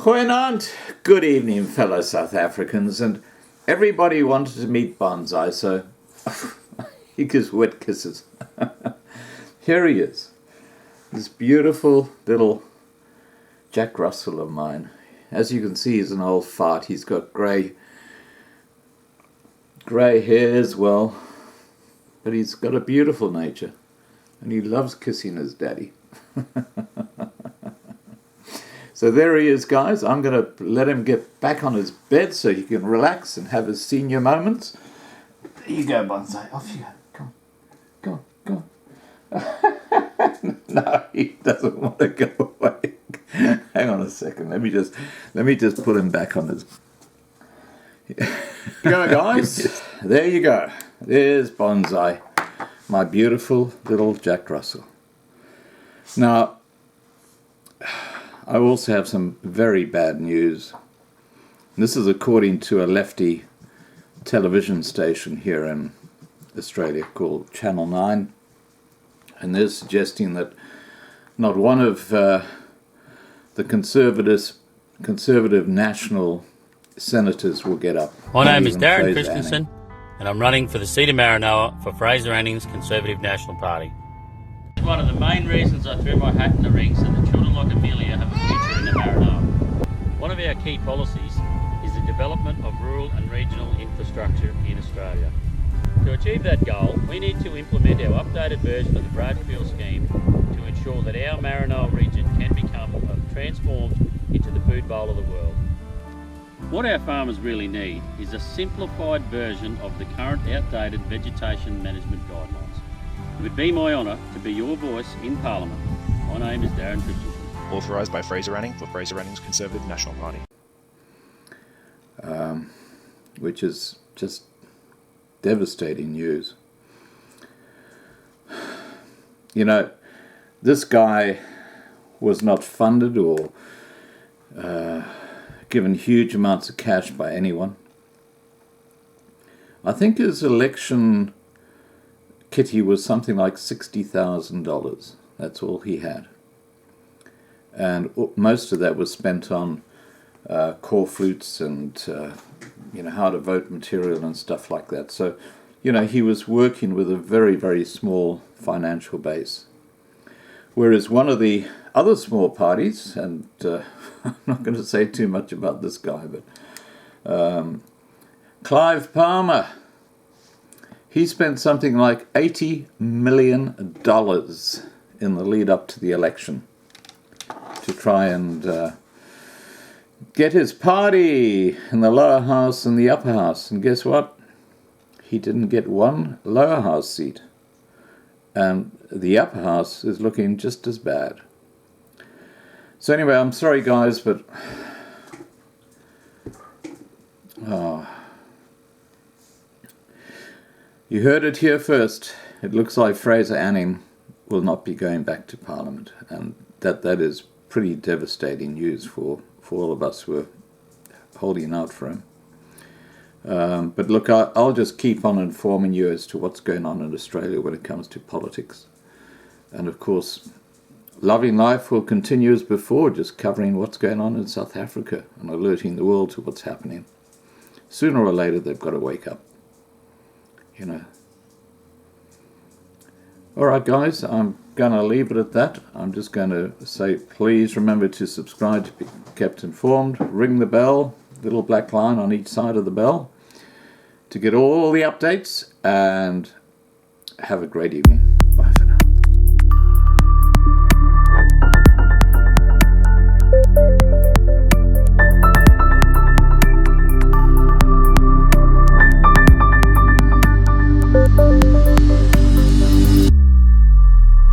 Goeienaand, good evening fellow South Africans, and everybody wanted to meet Bonzai, so he gives wet kisses. Here he is, this beautiful little Jack Russell of mine. As you can see, he's an old fart. He's got grey hair as well, but he's got a beautiful nature, and he loves kissing his daddy. So there he is, guys. I'm going to let him get back on his bed so he can relax and have his senior moments. There you go, Bonzai. Off you go. Come on. No, he doesn't want to go away. Hang on a second. Let me just put him back on his... Go, guys. There you go. There's Bonzai, my beautiful little Jack Russell. Now, I also have some very bad news. This is according to a lefty television station here in Australia called Channel 9. And they're suggesting that not one of the conservative national senators will get up. My name is Darren Christensen, and I'm running for the seat of Maranoa for Fraser Anning's Conservative National Party. One of the main reasons I threw my hat in the ring so that children like Amelia have a future in the Maranoa. One of our key policies is the development of rural and regional infrastructure in Australia. To achieve that goal, we need to implement our updated version of the Broadfield scheme to ensure that our Maranoa region can become transformed into the food bowl of the world. What our farmers really need is a simplified version of the current outdated vegetation management guidelines. It would be my honour to be your voice in Parliament. My name is Darren Christensen. Authorised by Fraser Anning for Fraser Anning's Conservative National Party. Which is just devastating news. You know, this guy was not funded or given huge amounts of cash by anyone. I think his election kitty was something like $60,000. That's all he had. And most of that was spent on core flutes and how to vote material and stuff like that. So, he was working with a very, very small financial base. Whereas one of the other small parties, and I'm not going to say too much about this guy, but Clive Palmer, he spent something like $80 million in the lead up to the election to try and get his party in the lower house and the upper house. And guess what? He didn't get one lower house seat. And the upper house is looking just as bad. So anyway, I'm sorry guys, but you heard it here first. It looks like Fraser Anning will not be going back to Parliament, and that is pretty devastating news for all of us who are holding out for him. But look, I'll just keep on informing you as to what's going on in Australia when it comes to politics. And of course, Loving Life will continue as before, just covering what's going on in South Africa and alerting the world to what's happening. Sooner or later, they've got to wake up. All right, guys, I'm going to leave it at that. I'm just going to say, please remember to subscribe to be kept informed. Ring the bell, little black line on each side of the bell, to get all the updates, and have a great evening.